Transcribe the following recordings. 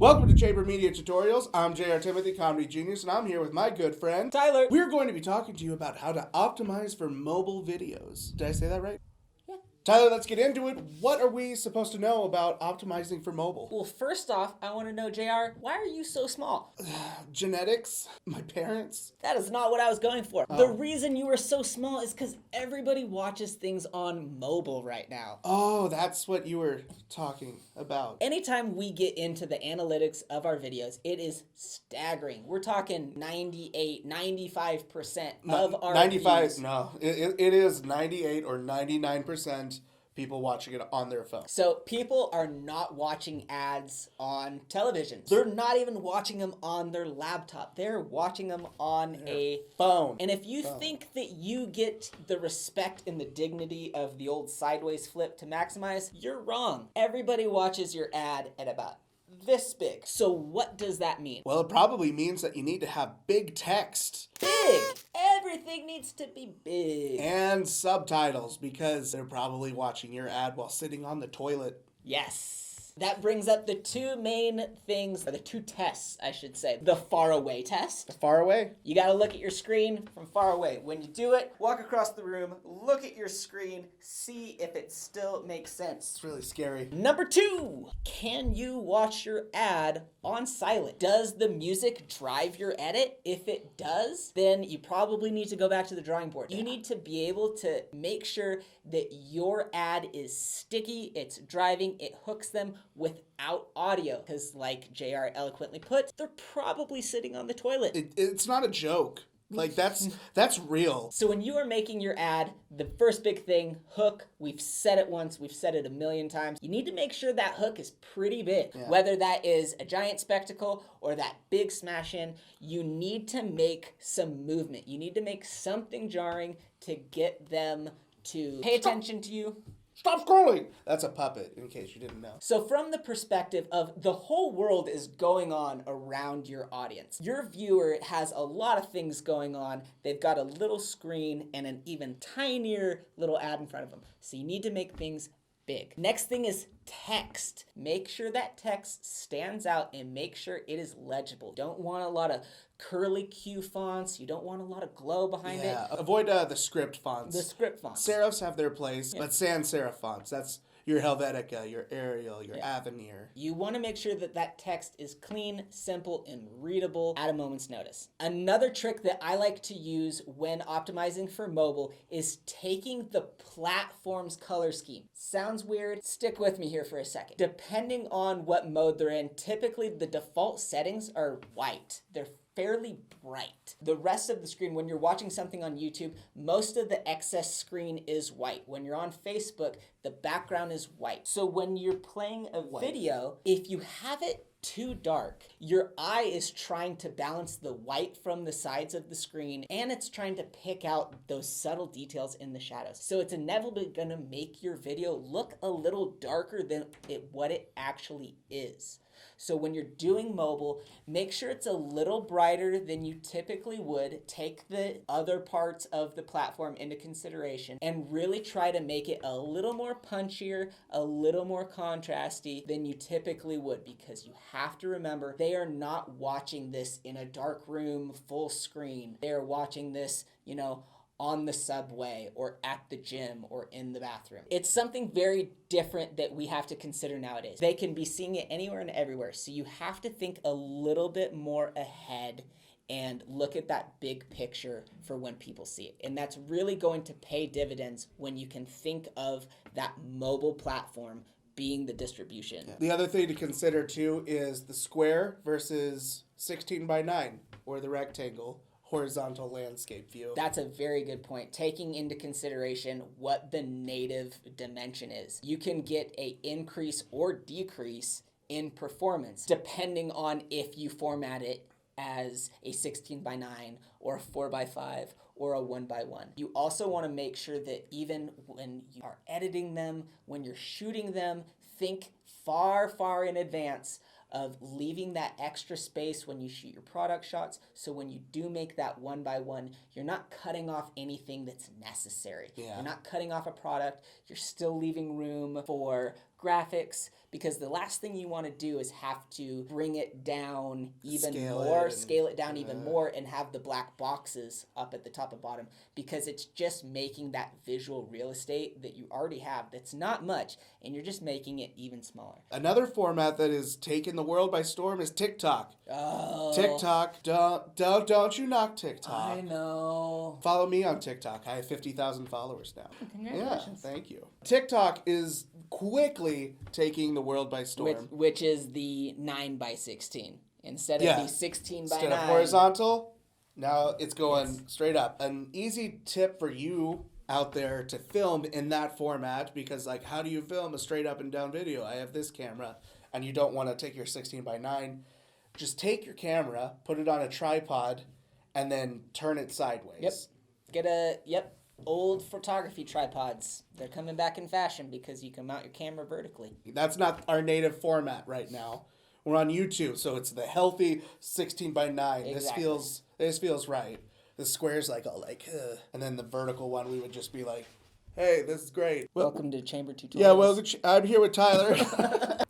Welcome to Chamber Media Tutorials. I'm J.R. Timothy, Comedy Genius, and I'm here with my good friend Tyler. We're going to be talking to you about how to optimize for mobile videos. Did I say that right? Yeah. Tyler, let's get into it. What are we supposed to know about optimizing for mobile? Well, first off, I want to know, JR, why are you so small? Genetics? My parents? That is not what I was going for. Oh. The reason you are so small is because everybody watches things on mobile right now. Oh, that's what you were talking about. Anytime we get into the analytics of our videos, it is staggering. We're talking 98, 95% of our 95, views. no. It is 98 or 99% people watching it on their phone. So people are not watching ads on television. They're not even watching them on their laptop. They're watching them on a phone. And if you think that you get the respect and the dignity of the old sideways flip to maximize, you're wrong. Everybody watches your ad at about this big. So what does that mean? Well, it probably means that you need to have big text. Big! Everything needs to be big. And subtitles, because they're probably watching your ad while sitting on the toilet. Yes. That brings up the two main things, or the two tests, I should say. The far away test. Far away? You gotta look at your screen from far away. When you do it, walk across the room, look at your screen, see if it still makes sense. It's really scary. Number 2, can you watch your ad on silent? Does the music drive your edit? If it does, then you probably need to go back to the drawing board. You need to be able to make sure that your ad is sticky, it's driving, it hooks them without audio. Because like JR eloquently put, they're probably sitting on the toilet. It's not a joke. Like, that's real. So when you are making your ad, the first big thing, hook, we've said it once, we've said it a million times. You need to make sure that hook is pretty big. Yeah. Whether that is a giant spectacle or that big smash in, you need to make some movement. You need to make something jarring to get them to pay attention to you. Stop scrolling! That's a puppet, in case you didn't know. So from the perspective of the whole world is going on around your audience. Your viewer has a lot of things going on. They've got a little screen and an even tinier little ad in front of them. So you need to make things big. Next thing is text. Make sure that text stands out and make sure it is legible. Don't want a lot of curly Q fonts. You don't want a lot of glow behind it. Avoid the script fonts. The script fonts. Serifs have their place, but sans serif fonts. That's your Helvetica, your Arial, your Avenir. You want to make sure that that text is clean, simple, and readable at a moment's notice. Another trick that I like to use when optimizing for mobile is taking the platform's color scheme. Sounds weird? Stick with me here for a second. Depending on what mode they're in, typically the default settings are white. They're fairly bright. The rest of the screen, when you're watching something on YouTube, most of the excess screen is white. When you're on Facebook, the background is white. So when you're playing a video, if you have it too dark, your eye is trying to balance the white from the sides of the screen, and it's trying to pick out those subtle details in the shadows. So it's inevitably gonna make your video look a little darker than what it actually is. So when you're doing mobile, make sure it's a little brighter than you typically would. Take the other parts of the platform into consideration and really try to make it a little more punchier, a little more contrasty than you typically would, because you have to remember they are not watching this in a dark room full screen. They are watching this, on the subway or at the gym or in the bathroom. It's something very different that we have to consider nowadays. They can be seeing it anywhere and everywhere. So you have to think a little bit more ahead and look at that big picture for when people see it. And that's really going to pay dividends when you can think of that mobile platform being the distribution. The other thing to consider too is the square versus 16 by 9 or the rectangle horizontal landscape view. That's a very good point. Taking into consideration what the native dimension is. You can get an increase or decrease in performance depending on if you format it as a 16 by 9 or a 4 by 5 or a 1 by 1. You also want to make sure that even when you are editing them, when you're shooting them, think far, far in advance of leaving that extra space when you shoot your product shots, so when you do make that 1 by 1, you're not cutting off anything that's necessary. You're not cutting off a product, you're still leaving room for graphics, because the last thing you want to do is have to bring it down even scale it down even more, and have the black boxes up at the top and bottom, because it's just making that visual real estate that you already have that's not much, and you're just making it even smaller. Another format that is taking the world by storm is TikTok. Oh, TikTok, don't you knock TikTok. I know. Follow me on TikTok. I have 50,000 followers now. Congratulations. Yeah, thank you. TikTok is quickly taking the world by storm. Which is the 9x16 instead of the 16 by 9. Instead of horizontal, now it's going straight up. An easy tip for you out there to film in that format, because like, how do you film a straight up and down video? I have this camera, and you don't want to take your 16 by 9. Just take your camera, put it on a tripod, and then turn it sideways. Old photography tripods. They're coming back in fashion because you can mount your camera vertically. That's not our native format right now. We're on YouTube, so it's the healthy 16 by 9. Exactly. This feels right. The square's like, oh, like, ugh. And then the vertical one, we would just be like, hey, this is great. Welcome to Chamber Tutorials. Yeah, well, I'm here with Tyler.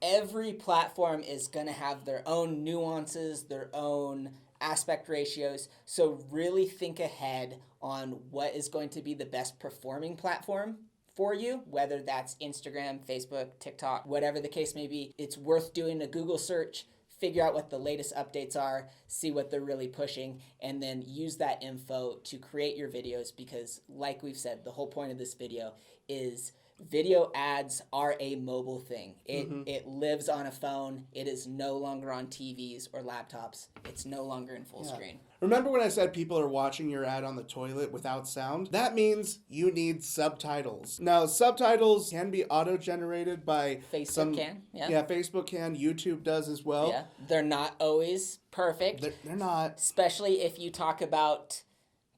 Every platform is going to have their own nuances, their own aspect ratios. So really think ahead on what is going to be the best performing platform for you, whether that's Instagram, Facebook, TikTok, whatever the case may be. It's worth doing a Google search, figure out what the latest updates are, see what they're really pushing, and then use that info to create your videos, because like we've said, the whole point of this video is video ads are a mobile thing. It lives on a phone. It is no longer on TVs or laptops. It's no longer in full screen. Remember when I said people are watching your ad on the toilet without sound? That means you need subtitles. Now, subtitles can be auto-generated by Facebook can. Facebook can. YouTube does as well. Yeah, they're not always perfect. They're not. Especially if you talk about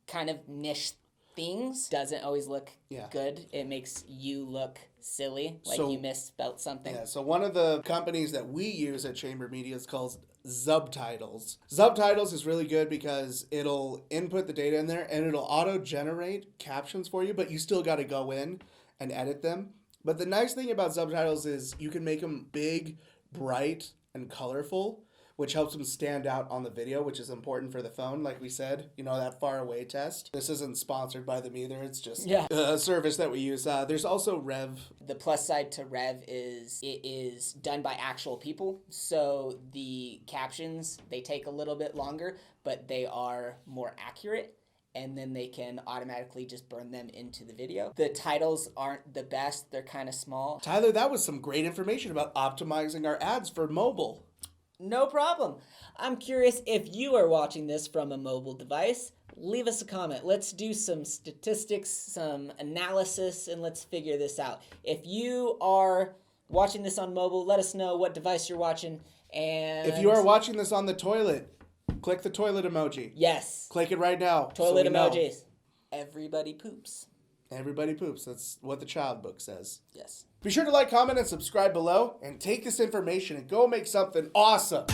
kind of niche things, doesn't always look good. It makes you look silly, like you misspelt something. Yeah, so one of the companies that we use at Chamber Media is called Subtitles. Subtitles is really good because it'll input the data in there and it'll auto-generate captions for you, but you still got to go in and edit them. But the nice thing about Subtitles is you can make them big, bright, and colorful, which helps them stand out on the video, which is important for the phone, like we said, that far away test. This isn't sponsored by them either. It's just a service that we use. There's also Rev. The plus side to Rev is it is done by actual people. So the captions, they take a little bit longer, but they are more accurate. And then they can automatically just burn them into the video. The titles aren't the best. They're kind of small. Tyler, that was some great information about optimizing our ads for mobile. No problem. I'm curious if you are watching this from a mobile device. Leave us a comment. Let's do some statistics, some analysis, and let's figure this out. If you are watching this on mobile, let us know what device you're watching. And if you are watching this on the toilet, click the toilet emoji. Yes. Click it right now. Toilet emojis. Everybody poops. Everybody poops. That's what the child book says. Yes. Be sure to like, comment, and subscribe below, and take this information and go make something awesome.